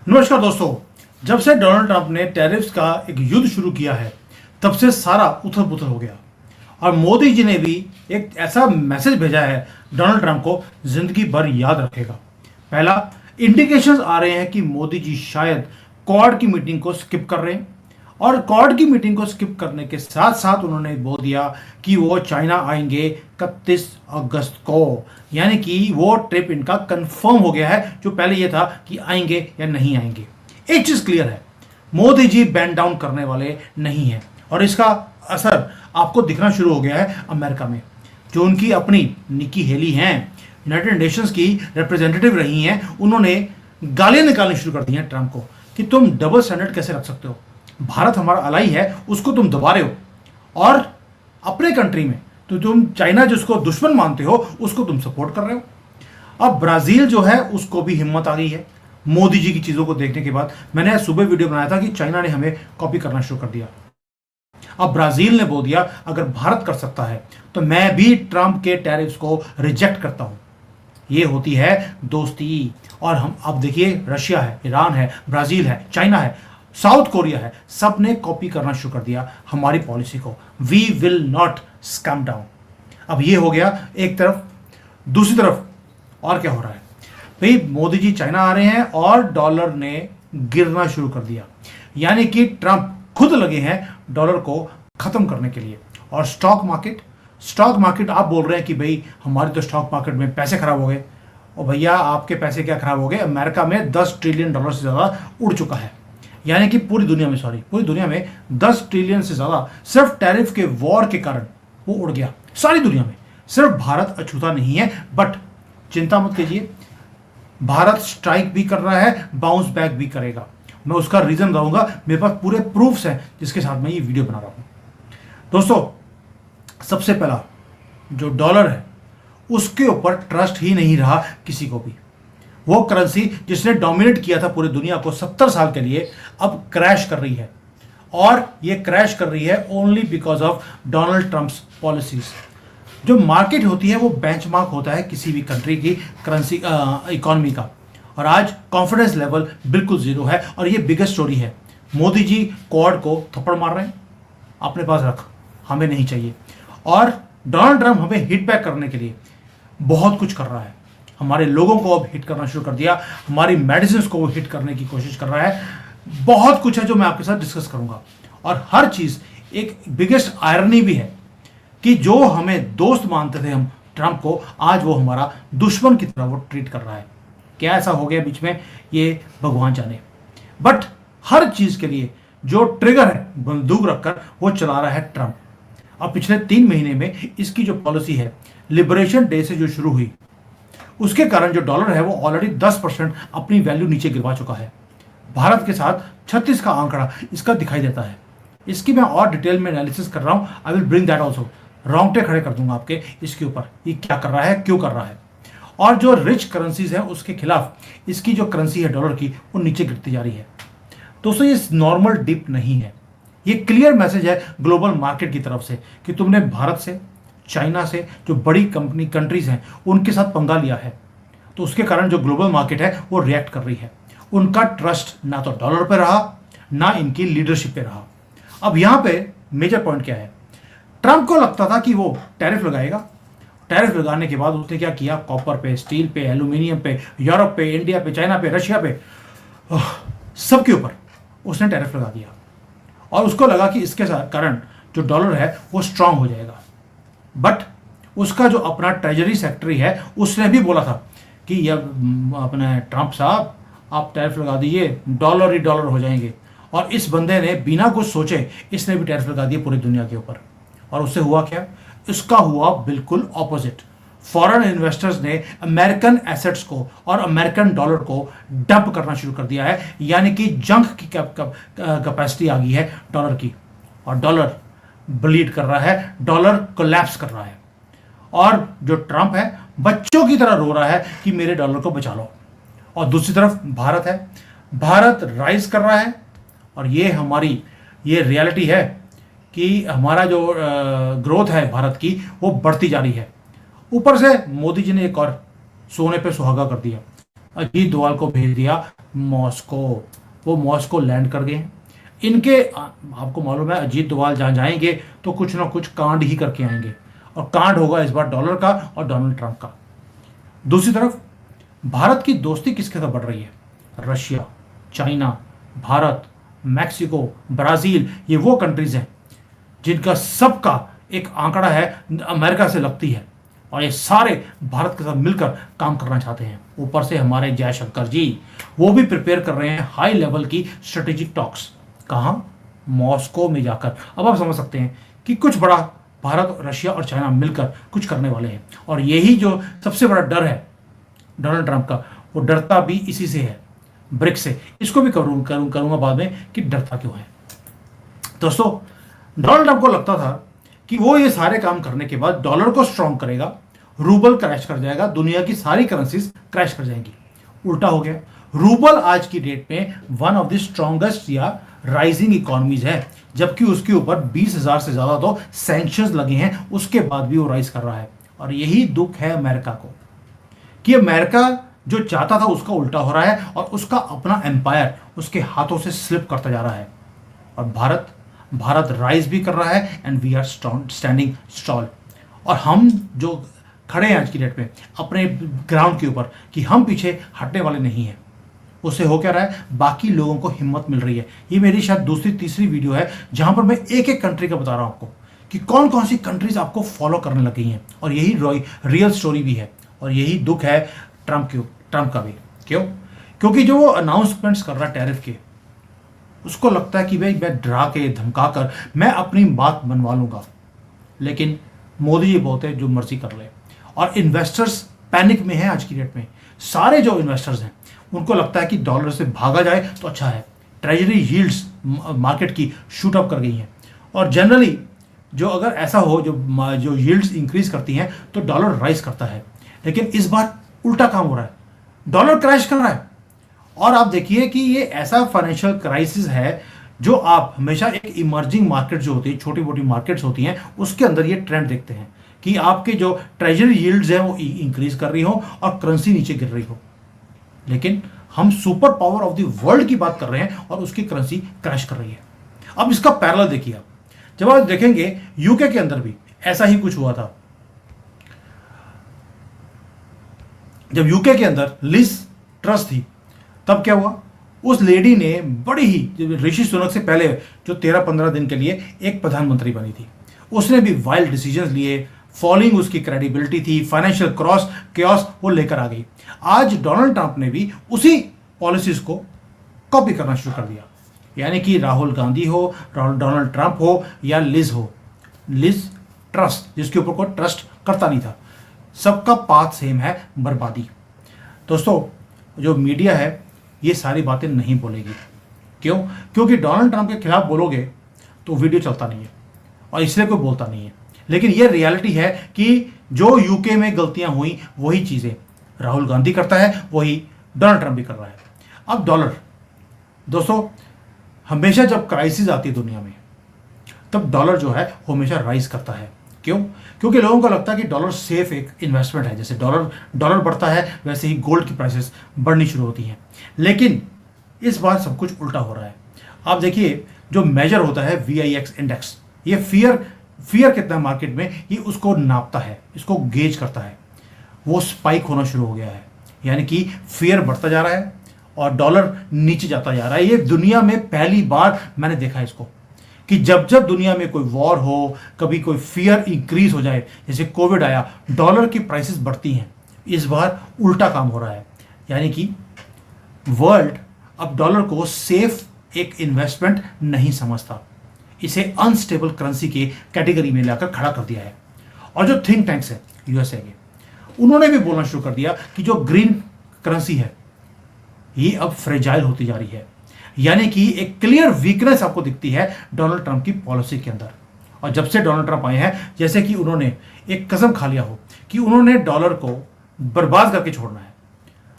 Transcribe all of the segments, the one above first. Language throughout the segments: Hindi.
नमस्कार दोस्तों। जब से डोनाल्ड ट्रंप ने टैरिफ्स का एक युद्ध शुरू किया है तब से सारा उथल पुथल हो गया और मोदी जी ने भी एक ऐसा मैसेज भेजा है डोनाल्ड ट्रंप को जिंदगी भर याद रखेगा। पहला, इंडिकेशंस आ रहे हैं कि मोदी जी शायद क्वाड की मीटिंग को स्किप कर रहे हैं और क्वाड की मीटिंग को स्किप करने के साथ साथ उन्होंने बोल दिया कि वो चाइना आएंगे 31 अगस्त को, यानी कि वो ट्रिप इनका कंफर्म हो गया है। जो पहले ये था कि आएंगे या नहीं आएंगे। एक चीज क्लियर है, मोदी जी बैन डाउन करने वाले नहीं हैं और इसका असर आपको दिखना शुरू हो गया है अमेरिका में। जो उनकी अपनी निकी हेली हैं, यूनाइटेड नेशंस की रिप्रेजेंटेटिव रही हैं, उन्होंने गालियां निकालनी शुरू कर दी हैं ट्रंप को कि तुम डबल स्टैंडर्ड कैसे रख सकते हो। भारत हमारा अलाई है, उसको तुम दबा रहे हो और अपने कंट्री में तो तुम चाइना जिसको दुश्मन मानते हो उसको तुम सपोर्ट कर रहे हो। अब ब्राजील जो है उसको भी हिम्मत आ गई है मोदी जी की चीजों को देखने के बाद। मैंने सुबह वीडियो बनाया था कि चाइना ने हमें कॉपी करना शुरू कर दिया। अब ब्राजील ने बोल दिया अगर भारत कर सकता है तो मैं भी ट्रंप के टैरिफ्स को रिजेक्ट करता हूं। ये होती है दोस्ती। और हम अब देखिए, रशिया है, ईरान है, ब्राजील है, चाइना है, साउथ कोरिया है, सब ने कॉपी करना शुरू कर दिया हमारी पॉलिसी को। We will not scam down. अब ये हो गया एक तरफ। दूसरी तरफ और क्या हो रहा है भाई, मोदी जी चाइना आ रहे हैं और डॉलर ने गिरना शुरू कर दिया, यानी कि ट्रंप खुद लगे हैं डॉलर को खत्म करने के लिए। और स्टॉक मार्केट आप बोल रहे हैं कि भाई हमारे तो स्टॉक मार्केट में पैसे खराब हो गए। और भैया आपके पैसे क्या खराब हो गए, अमेरिका में $10 ट्रिलियन से ज्यादा उड़ चुका है, यानी कि पूरी दुनिया में 10 ट्रिलियन से ज्यादा सिर्फ टैरिफ के वॉर के कारण वो उड़ गया सारी दुनिया में। सिर्फ भारत अछूता नहीं है, बट चिंता मत कीजिए, भारत स्ट्राइक भी कर रहा है, बाउंस बैक भी करेगा। मैं उसका रीजन बताऊंगा, मेरे पास पूरे प्रूफ्स हैं जिसके साथ मैं ये वीडियो बना रहा हूं। दोस्तों, सबसे पहला जो डॉलर है उसके ऊपर ट्रस्ट ही नहीं रहा किसी को भी। वो करेंसी जिसने डोमिनेट किया था पूरी दुनिया को 70 साल के लिए, अब क्रैश कर रही है। और ये क्रैश कर रही है only because of Donald Trump's policies. जो मार्केट होती है वो बेंचमार्क होता है किसी भी कंट्री की करेंसी इकोनॉमी का, और आज कॉन्फिडेंस लेवल बिल्कुल जीरो है। और ये बिगेस्ट स्टोरी है, मोदी जी क्वाड को थप्पड़ मार रहे हैं, अपने पास रख, हमें नहीं चाहिए। और डोनाल्ड ट्रंप हमें हिट बैक करने के लिए बहुत कुछ कर रहा है। हमारे लोगों को अब हिट करना शुरू कर दिया, हमारी मेडिसिन को वो हिट करने की कोशिश कर रहा है। बहुत कुछ है जो मैं आपके साथ डिस्कस करूंगा। और हर चीज एक बिगेस्ट आयरनी भी है कि जो हमें दोस्त मानते थे हम ट्रंप को, आज वो हमारा दुश्मन की तरह वो ट्रीट कर रहा है। क्या ऐसा हो गया बीच में, ये भगवान जाने। बट हर चीज के लिए जो ट्रिगर है बंदूक रखकर वो चला रहा है ट्रंप। अब पिछले 3 महीने में इसकी जो पॉलिसी है, लिबरेशन डे से जो शुरू हुई, उसके कारण जो डॉलर है वो ऑलरेडी 10% अपनी वैल्यू नीचे गिरवा चुका है। भारत के साथ 36 का आंकड़ा इसका दिखाई देता है। इसकी मैं और डिटेल में एनालिसिस कर रहा हूं, I will bring that also. रोंगटे खड़े कर दूंगा आपके इसके ऊपर, ये क्या कर रहा है, क्यों कर रहा है। और जो रिच करेंसीज है उसके खिलाफ इसकी जो करेंसी है डॉलर की, वो नीचे गिरती जा रही है। दोस्तों, ये नॉर्मल डिप नहीं है, ये क्लियर मैसेज है ग्लोबल मार्केट की तरफ से कि तुमने भारत से, चाइना से, जो बड़ी कंट्रीज हैं उनके साथ पंगा लिया है। तो उसके कारण जो ग्लोबल मार्केट है वो रिएक्ट कर रही है। उनका ट्रस्ट ना तो डॉलर पे रहा, ना इनकी लीडरशिप पे रहा। अब यहां पे मेजर पॉइंट क्या है, ट्रंप को लगता था कि वो टैरिफ लगाएगा। टैरिफ लगाने के बाद उसने क्या किया, कॉपर पे, स्टील पे, एल्यूमिनियम पे, यूरोप पे, इंडिया पे, चाइना पे, रशिया पे, सबके ऊपर उसने टैरिफ लगा दिया। और उसको लगा कि इसके कारण जो डॉलर है वो स्ट्रांग हो जाएगा। बट उसका जो अपना ट्रेजरी सेक्रेटरी है उसने भी बोला था कि ये अपने ट्रंप साहब आप टैरिफ लगा दीजिए, डॉलर ही डॉलर हो जाएंगे। और इस बंदे ने बिना कुछ सोचे इसने भी टैरिफ लगा दिए पूरी दुनिया के ऊपर। और उससे हुआ क्या, इसका हुआ बिल्कुल ऑपोजिट। फॉरेन इन्वेस्टर्स ने अमेरिकन एसेट्स को और अमेरिकन डॉलर को डंप करना शुरू कर दिया है, यानी कि जंक की कैपेसिटी आ गई है डॉलर की। और डॉलर ब्लीड कर रहा है, डॉलर कोलैप्स कर रहा है। और जो ट्रंप है बच्चों की तरह रो रहा है कि मेरे डॉलर को बचा लो। और दूसरी तरफ भारत है, भारत राइज कर रहा है। और ये हमारी ये रियलिटी है कि हमारा जो ग्रोथ है भारत की वो बढ़ती जा रही है। ऊपर से मोदी जी ने एक और सोने पे सुहागा कर दिया, अजीत डोवाल को भेज दिया मॉस्को। वो मॉस्को लैंड कर गए हैं। इनके आपको मालूम है अजीत डोभाल जहाँ जाएंगे तो कुछ ना कुछ कांड ही करके आएंगे, और कांड होगा इस बार डॉलर का और डोनाल्ड ट्रंप का। दूसरी तरफ भारत की दोस्ती किसके साथ बढ़ रही है? Russia, China, Bharat, Mexico, Brazil, ये वो कंट्रीज हैं जिनका सबका एक आंकड़ा है अमेरिका से लगती है, और ये सारे भारत के साथ मिलकर काम करना चाहते हैं। ऊपर से हमारे जयशंकर जी वो भी प्रिपेयर कर रहे हैं हाई लेवल की स्ट्रेटेजिक टॉक्स। कहाँ? मॉस्को में जाकर। अब आप समझ सकते हैं कि कुछ बड़ा भारत, रशिया और चाइना मिलकर कुछ करने वाले हैं, और यही जो सबसे बड़ा डर है डोनाल्ड ट्रंप का, वो डरता भी इसी से है, ब्रिक्स से। इसको भी करूंगा बाद में कि डरता क्यों है। दोस्तों, डोनाल्ड ट्रंप को लगता था कि वो ये सारे काम करने के बाद डॉलर को स्ट्रॉन्ग करेगा, रूबल क्रैश कर जाएगा, दुनिया की सारी करेंसीज क्रैश कर जाएंगी। उल्टा हो गया। रूबल आज की डेट में वन ऑफ द स्ट्रॉन्गेस्ट या राइजिंग इकोनॉमीज है, जबकि उसके ऊपर 20,000 से ज्यादा तो सैंक्शंस लगे हैं, उसके बाद भी वो राइज कर रहा है। और यही दुख है अमेरिका को कि अमेरिका जो चाहता था उसका उल्टा हो रहा है, और उसका अपना एम्पायर उसके हाथों से स्लिप करता जा रहा है। और भारत राइज भी कर रहा है, and we are standing stall. और हम जो खड़े हैं आज की डेट में अपने ग्राउंड के ऊपर कि हम पीछे हटने वाले नहीं हैं, उससे हो क्या रहा है? बाकी लोगों को हिम्मत मिल रही है। ये मेरी शायद दूसरी तीसरी वीडियो है जहां पर मैं एक एक कंट्री का बता रहा हूं आपको कि कौन कौन सी कंट्रीज आपको फॉलो करने लग गई हैं, और यही रियल स्टोरी भी है, और यही दुख है ट्रंप का भी। क्यों? क्योंकि जो वो अनाउंसमेंट्स कर रहा है टैरिफ के, उसको लगता है कि भाई मैं डरा के धमका कर मैं अपनी बात मनवा लूंगा। लेकिन मोदी जी बोलते हैं जो मर्जी कर ले, और इन्वेस्टर्स पैनिक में हैं आज की डेट में। सारे जो इन्वेस्टर्स हैं उनको लगता है कि डॉलर से भागा जाए तो अच्छा है। ट्रेजरी यील्ड्स मार्केट की शूट अप कर गई हैं, और जनरली जो अगर ऐसा हो जो यील्ड्स इंक्रीज करती हैं तो डॉलर राइज करता है। लेकिन इस बार उल्टा काम हो रहा है, डॉलर क्रैश कर रहा है। और आप देखिए कि ये ऐसा फाइनेंशियल क्राइसिस है जो आप हमेशा एक इमर्जिंग मार्केट जो होती है, छोटी मोटी मार्केट्स होती हैं, उसके अंदर ये ट्रेंड देखते हैं कि आपके जो ट्रेजरी यील्ड्स हैं वो इंक्रीज कर रही हो और करेंसी नीचे गिर रही हो। लेकिन हम super power of the world की बात कर रहे हैं और उसकी करेंसी क्रैश कर रही है। अब इसका पैरेलल देखिए आप, जब आप देखेंगे यूके के अंदर भी ऐसा ही कुछ हुआ था। जब यूके के अंदर लिज ट्रस थी तब क्या हुआ? उस लेडी ने बड़ी ही, ऋषि सुनक से पहले जो 13-15 दिन के लिए एक प्रधानमंत्री बनी थी, उसने भी वाइल्ड डिसीजंस लिए, फॉलोइंग उसकी क्रेडिबिलिटी थी, फाइनेंशियल केओस वो लेकर आ गई। आज डोनाल्ड ट्रंप ने भी उसी पॉलिसीज को कॉपी करना शुरू कर दिया। यानी कि राहुल गांधी हो, डोनाल्ड ट्रंप हो या लिज ट्रस, जिसके ऊपर कोई ट्रस्ट करता नहीं था, सबका पाथ सेम है, बर्बादी। दोस्तों, जो मीडिया है ये सारी बातें नहीं बोलेगी। क्यों? क्योंकि डोनाल्ड ट्रंप के खिलाफ बोलोगे तो वीडियो चलता नहीं है, और इसलिए कोई बोलता नहीं है। लेकिन ये रियलिटी है कि जो यूके में गलतियां हुई वही चीजें राहुल गांधी करता है, वही डोनाल्ड ट्रंप भी कर रहा है। अब डॉलर, दोस्तों, हमेशा जब क्राइसिस आती है दुनिया में तब डॉलर जो है वो हमेशा राइज करता है। क्यों? क्योंकि लोगों को लगता है कि डॉलर सेफ एक इन्वेस्टमेंट है। जैसे डॉलर बढ़ता है वैसे ही गोल्ड की प्राइसेस बढ़नी शुरू होती हैं। लेकिन इस बार सब कुछ उल्टा हो रहा है। आप देखिए, जो मेजर होता है VIX इंडेक्स, ये फियर कितना मार्केट में, ये उसको नापता है, इसको गेज करता है, वो स्पाइक होना शुरू हो गया है। यानी कि फियर बढ़ता जा रहा है और डॉलर नीचे जाता जा रहा है। ये दुनिया में पहली बार मैंने देखा है इसको, कि जब दुनिया में कोई वॉर हो, कभी कोई फियर इंक्रीज हो जाए, जैसे कोविड आया, डॉलर की प्राइसेस बढ़ती हैं। इस बार उल्टा काम हो रहा है। यानी कि वर्ल्ड अब डॉलर को सेफ एक इन्वेस्टमेंट नहीं समझता, इसे अनस्टेबल करेंसी के कैटेगरी में लाकर खड़ा कर दिया है। और जो थिंक टैंक्स है USA के, उन्होंने भी बोलना शुरू कर दिया कि जो ग्रीन करेंसी है ये अब फ्रेजाइल होती जा रही है। यानी कि एक क्लियर वीकनेस आपको दिखती है डोनाल्ड ट्रंप की पॉलिसी के अंदर। और जब से डोनाल्ड ट्रंप आए हैं, जैसे कि उन्होंने एक कसम खा लिया हो कि उन्होंने डॉलर को बर्बाद करके छोड़ना है।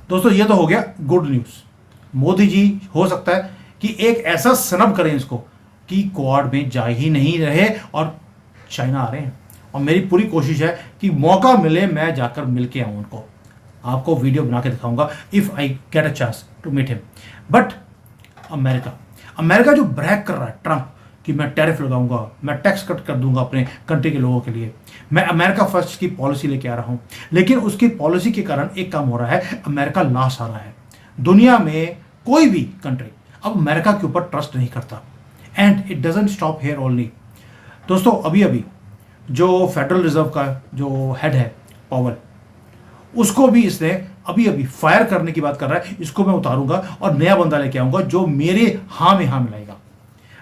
दोस्तों, ये तो हो गया गुड न्यूज़। मोदी जी हो सकता है कि एक ऐसा सनब करें इसको कि क्वाड में जा ही नहीं रहे और चाइना आ रहे हैं। और मेरी पूरी कोशिश है कि मौका मिले मैं जाकर मिल के आऊँ उनको। आपको वीडियो बना के दिखाऊंगा if I get a chance to meet him. But America जो ब्रैग कर रहा है ट्रंप कि मैं टैरिफ लगाऊंगा, मैं टैक्स कट कर दूंगा अपने कंट्री के लोगों के लिए, मैं अमेरिका फर्स्ट की पॉलिसी लेके आ रहा हूं, लेकिन उसकी पॉलिसी के कारण एक काम हो रहा है, अमेरिका लाश आ रहा है। दुनिया में कोई भी कंट्री अब अमेरिका के ऊपर ट्रस्ट नहीं करता। And it doesn't stop here only. दोस्तों अभी अभी जो फेडरल रिजर्व का जो हेड है पावल, उसको भी इसने अभी अभी फायर करने की बात कर रहा है, इसको मैं उतारूंगा और नया बंदा लेके आऊंगा जो मेरे हाँ में हाँ मिलाएगा।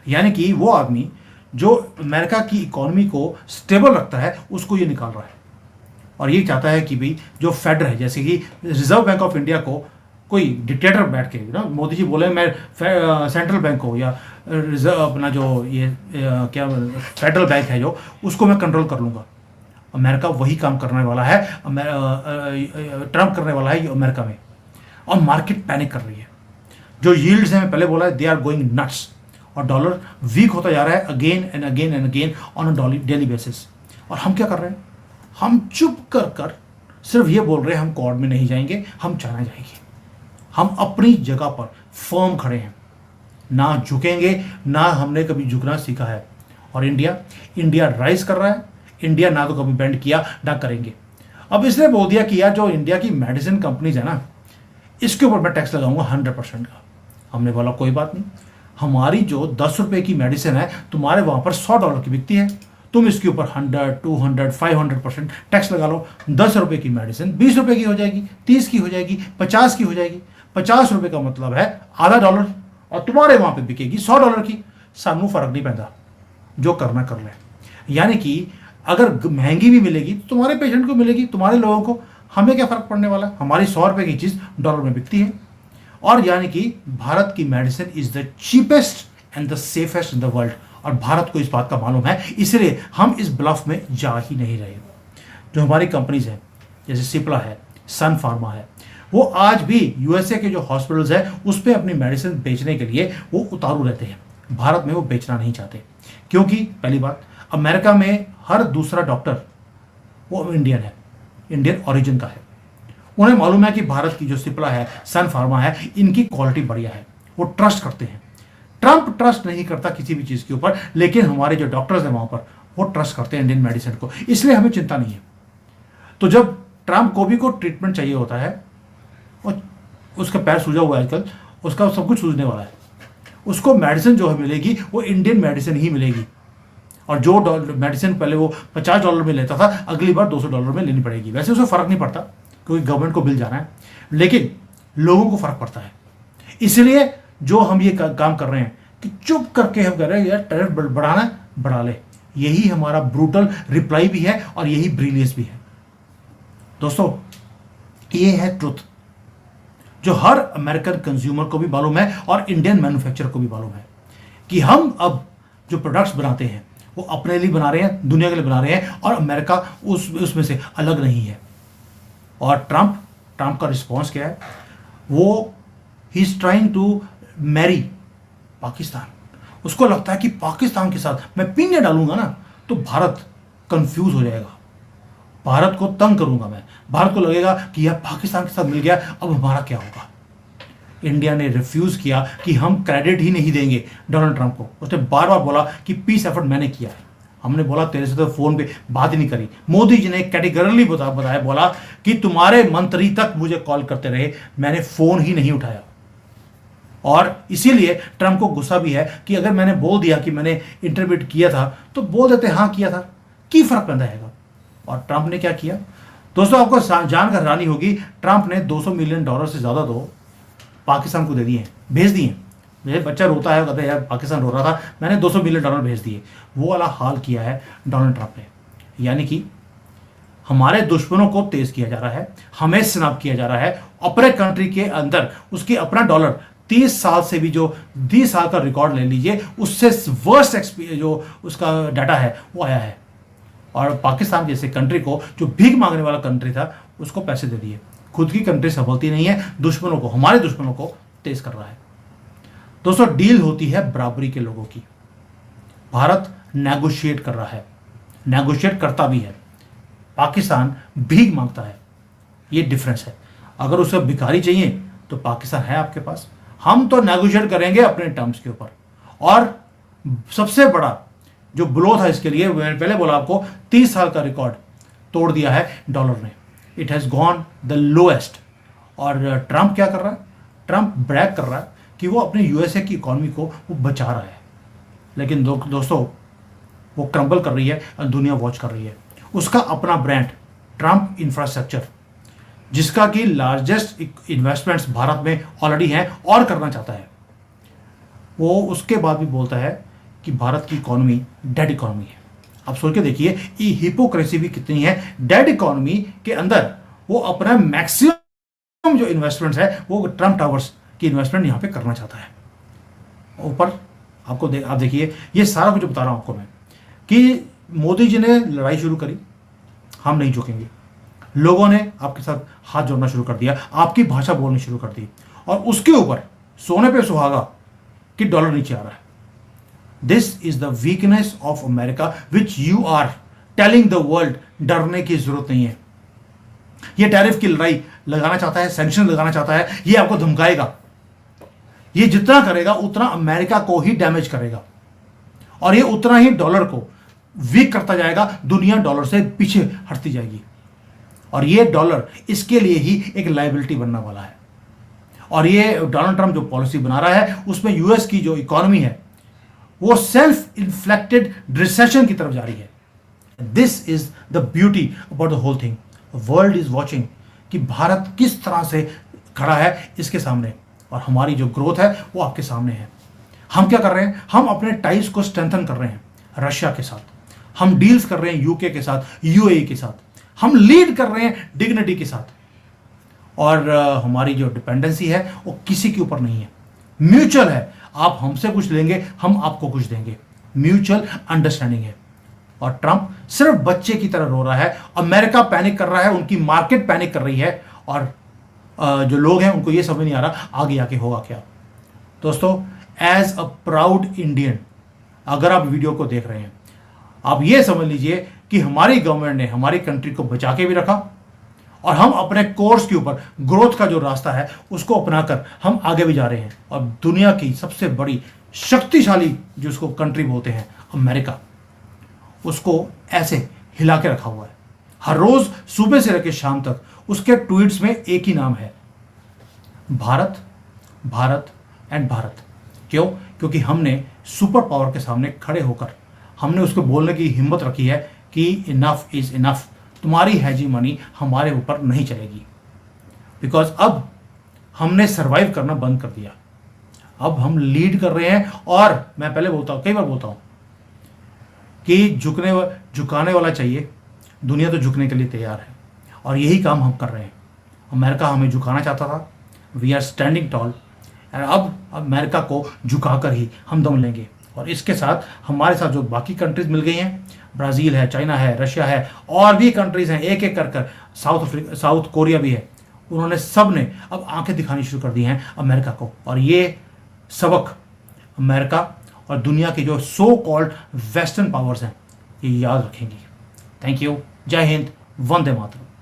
यानी कि वो आदमी जो अमेरिका की इकोनॉमी को स्टेबल रखता है उसको ये निकाल रहा है और ये चाहता है कि भाई जो फेड है, जैसे कि रिजर्व बैंक ऑफ इंडिया को कोई डिक्टेटर बैठ के ना, मोदी जी बोले मैं सेंट्रल बैंक हो या रिजर्व अपना जो ये क्या फेडरल बैंक है जो, उसको मैं कंट्रोल कर लूँगा। अमेरिका वही काम करने वाला है, ट्रंप करने वाला है अमेरिका में। और मार्केट पैनिक कर रही है। जो यील्ड्स हैं, मैं पहले बोला दे आर गोइंग नट्स और डॉलर वीक होता जा रहा है again and again and again on a daily basis. और हम क्या कर रहे हैं, हम चुप कर कर सिर्फ ये बोल रहे हैं हम कोर्ट में नहीं जाएंगे, हम चाइना जाएंगे। हम अपनी जगह पर फर्म खड़े हैं, ना झुकेंगे, ना हमने कभी झुकना सीखा है। और इंडिया राइज कर रहा है। इंडिया ना तो कभी बेंड किया ना करेंगे। अब इसने बोल दिया कि यार जो इंडिया की मेडिसिन कंपनीज है ना, इसके ऊपर मैं टैक्स लगाऊंगा 100% का। हमने बोला कोई बात नहीं, हमारी जो 10 रुपए की मेडिसिन है तुम्हारे वहां पर $100 की बिकती है, तुम इसके ऊपर 100, 200, 500% टैक्स लगा लो। 10 रुपए की मेडिसिन 20 रुपए की हो जाएगी, 30 की हो जाएगी, 50 की हो जाएगी। 50 रुपए का मतलब है आधा डॉलर, और तुम्हारे वहां पे बिकेगी $100 की। सानू फर्क नहीं पैदा, जो करना कर ले। यानी कि अगर महंगी भी मिलेगी तो तुम्हारे पेशेंट को मिलेगी, तुम्हारे लोगों को, हमें क्या फर्क पड़ने वाला है। हमारी 100 रुपए की चीज डॉलर में बिकती है। और यानी कि भारत की medicine is the cheapest and the safest in the world. और भारत को इस बात का मालूम है, इसलिए हम इस ब्लफ में जा ही नहीं रहे। जो हमारी कंपनीज हैं जैसे सिप्ला है, सन फार्मा है, वो आज भी यूएसए के जो हॉस्पिटल्स है उस पर अपनी मेडिसिन बेचने के लिए वो उतारू रहते हैं। भारत में वो बेचना नहीं चाहते, क्योंकि पहली बात, अमेरिका में हर दूसरा डॉक्टर वो इंडियन है, इंडियन ओरिजिन का है। उन्हें मालूम है कि भारत की जो सिप्ला है, सन फार्मा है, इनकी क्वालिटी बढ़िया है, वो ट्रस्ट करते हैं। ट्रंप ट्रस्ट नहीं करता किसी भी चीज़ के ऊपर, लेकिन हमारे जो डॉक्टर्स हैं वहाँ पर वो ट्रस्ट करते हैं इंडियन मेडिसिन को, इसलिए हमें चिंता नहीं है। तो जब ट्रंप को भी कोई ट्रीटमेंट चाहिए होता है, और उसका पैर सूजा हुआ है आजकल, उसका सब कुछ सूझने वाला है, उसको मेडिसिन जो है मिलेगी वो इंडियन मेडिसिन ही मिलेगी। और जो मेडिसिन पहले वो $50 में लेता था, अगली बार $200 में लेनी पड़ेगी। वैसे उसे फर्क नहीं पड़ता क्योंकि गवर्नमेंट को बिल जाना है, लेकिन लोगों को फर्क पड़ता है। इसलिए जो हम ये काम कर रहे हैं कि चुप करके हम कह रहे हैं यार टैरिफ बढ़ाना है, बढ़ा ले। यही हमारा ब्रूटल रिप्लाई भी है और यही ब्रिलियंस भी है। दोस्तों ये है ट्रुथ, जो हर अमेरिकन कंज्यूमर को भी मालूम है और इंडियन मैन्युफैक्चरर को भी मालूम है कि हम अब जो प्रोडक्ट्स बनाते हैं वो अपने लिए बना रहे हैं, दुनिया के लिए बना रहे हैं, और अमेरिका उसमें से अलग नहीं है। और ट्रंप का रिस्पॉन्स क्या है, वो he is trying to marry Pakistan. उसको लगता है कि पाकिस्तान के साथ मैं पिंगे डालूंगा ना तो भारत कंफ्यूज हो जाएगा, भारत को तंग करूंगा मैं, भारत को लगेगा कि यह पाकिस्तान के साथ मिल गया, अब हमारा क्या होगा। इंडिया ने रिफ्यूज किया कि हम क्रेडिट ही नहीं देंगे डोनाल्ड ट्रंप को। उसने बार बार बोला कि पीस एफर्ट मैंने किया है। हमने बोला तेरे से तो फोन पे बात ही नहीं करी। मोदी जी ने कैटेगरली बताया, बोला कि तुम्हारे मंत्री तक मुझे कॉल करते रहे, मैंने फोन ही नहीं उठाया। और इसीलिए ट्रंप को गुस्सा भी है कि अगर मैंने बोल दिया कि मैंने इंटरव्यू किया था तो बोल देते हाँ किया था, की फर्क पैदा है। और ट्रंप ने क्या किया दोस्तों, आपको जानकर हैरानी होगी, ट्रंप ने $200 मिलियन से ज़्यादा तो पाकिस्तान को दे दिए, भेज दिए। मेरे बच्चा रोता है, कहते यार पाकिस्तान रो रहा था, मैंने $200 मिलियन भेज दिए। वो वाला हाल किया है डोनाल्ड ट्रंप ने। यानी कि हमारे दुश्मनों को तेज किया जा रहा है, हमें स्नैप किया जा रहा है अपने कंट्री के अंदर। उसके अपना डॉलर 30 साल से भी जो 20 साल का रिकॉर्ड ले लीजिए, उससे वर्स्ट जो उसका डाटा है वो आया है। और पाकिस्तान जैसे कंट्री को, जो भीख मांगने वाला कंट्री था, उसको पैसे दे दिए। खुद की कंट्री संभलती नहीं है, दुश्मनों को, हमारे दुश्मनों को तेज कर रहा है। दोस्तों डील होती है बराबरी के लोगों की, भारत नेगोशिएट कर रहा है, नेगोशिएट करता भी है, पाकिस्तान भीख मांगता है। ये डिफरेंस है। अगर उसे भिखारी चाहिए तो पाकिस्तान है आपके पास, हम तो नेगोशिएट करेंगे अपने टर्म्स के ऊपर। और सबसे बड़ा जो ब्लो था इसके लिए, मैंने पहले बोला आपको, 30 साल का रिकॉर्ड तोड़ दिया है डॉलर ने। It has gone the lowest. और ट्रंप क्या कर रहा है? ट्रंप ब्रैग कर रहा है कि वो अपने यूएसए की इकॉनमी को वो बचा रहा है, लेकिन दोस्तों वो क्रम्बल कर रही है और दुनिया वॉच कर रही है। उसका अपना ब्रांड ट्रंप इंफ्रास्ट्रक्चर, जिसका कि लार्जेस्ट इन्वेस्टमेंट्स भारत में ऑलरेडी हैं और करना चाहता है, वो उसके बाद भी बोलता है कि भारत की इकोनॉमी डेड इकोनॉमी है। आप सोच के देखिए ये हिपोक्रेसी भी कितनी है। डेड इकोनॉमी के अंदर वो अपना मैक्सिमम जो इन्वेस्टमेंट्स है वो ट्रंप टावर्स की इन्वेस्टमेंट यहाँ पे करना चाहता है। ऊपर आप देखिए ये सारा कुछ बता रहा हूँ आपको मैं कि मोदी जी ने लड़ाई शुरू करी, हम नहीं झुकेंगे। लोगों ने आपके साथ हाथ जोड़ना शुरू कर दिया, आपकी भाषा बोलनी शुरू कर दी, और उसके ऊपर सोने पे सुहागा कि डॉलर नीचे आ रहा है। This is the weakness of America which you are telling the world. डरने की जरूरत नहीं है। ये टैरिफ की लड़ाई लगाना चाहता है, सैंक्शन लगाना चाहता है, ये आपको धमकाएगा। ये जितना करेगा उतना अमेरिका को ही डैमेज करेगा, और ये उतना ही डॉलर को वीक करता जाएगा। दुनिया डॉलर से पीछे हटती जाएगी, और ये डॉलर इसके लिए ही एक लायबिलिटी बनने वाला है। और ये डोनाल्ड ट्रंप जो पॉलिसी बना रहा है उसमें यूएस की जो इकोनॉमी है वो सेल्फ इन्फ्लेक्टेड रिसेशन की तरफ जा रही है। This is the beauty about the whole thing. World is watching कि भारत किस तरह से खड़ा है इसके सामने, और हमारी जो ग्रोथ है वो आपके सामने है। हम क्या कर रहे हैं? हम अपने टाइज को स्ट्रेंथन कर रहे हैं रशिया के साथ, हम डील्स कर रहे हैं यूके के साथ, यूएई के साथ, हम लीड कर रहे हैं डिग्निटी के साथ, और हमारी जो डिपेंडेंसी है वो किसी के ऊपर नहीं है, म्यूचुअल है। आप हमसे कुछ लेंगे, हम आपको कुछ देंगे, म्यूचुअल अंडरस्टैंडिंग है। और ट्रंप सिर्फ बच्चे की तरह रो रहा है, अमेरिका पैनिक कर रहा है, उनकी मार्केट पैनिक कर रही है, और जो लोग हैं उनको ये समझ नहीं आ रहा आगे आके होगा क्या। दोस्तों, एज अ प्राउड इंडियन, अगर आप वीडियो को देख रहे हैं, आप ये समझ लीजिए कि हमारी गवर्नमेंट ने हमारी कंट्री को बचा के भी रखा, और हम अपने कोर्स के ऊपर ग्रोथ का जो रास्ता है उसको अपनाकर हम आगे भी जा रहे हैं। और दुनिया की सबसे बड़ी शक्तिशाली जो उसको कंट्री बोलते हैं अमेरिका, उसको ऐसे हिला के रखा हुआ है। हर रोज सुबह से लेकर शाम तक उसके ट्वीट्स में एक ही नाम है, भारत, भारत एंड भारत। क्यों? क्योंकि हमने सुपर पावर के सामने खड़े होकर हमने उसको बोलने की हिम्मत रखी है कि इनफ इज इनफ, तुम्हारी हेजीमनी हमारे ऊपर नहीं चलेगी। बिकॉज अब हमने सरवाइव करना बंद कर दिया, अब हम लीड कर रहे हैं। और मैं पहले बोलता हूं, कई बार बोलता हूं कि झुकाने वाला चाहिए, दुनिया तो झुकने के लिए तैयार है, और यही काम हम कर रहे हैं। अमेरिका हमें झुकाना चाहता था, वी आर स्टैंडिंग टॉल, और अब अमेरिका को झुकाकर ही हम दम लेंगे। और इसके साथ हमारे साथ जो बाकी कंट्रीज मिल गई हैं, ब्राज़ील है, चाइना है, रशिया है, और भी कंट्रीज हैं, एक एक कर साउथ कोरिया भी है, उन्होंने सब ने अब आंखें दिखानी शुरू कर दी हैं अमेरिका को। और ये सबक अमेरिका और दुनिया के जो सो कॉल्ड वेस्टर्न पावर्स हैं ये याद रखेंगी। Thank you. जय हिंद, वंदे मातरम।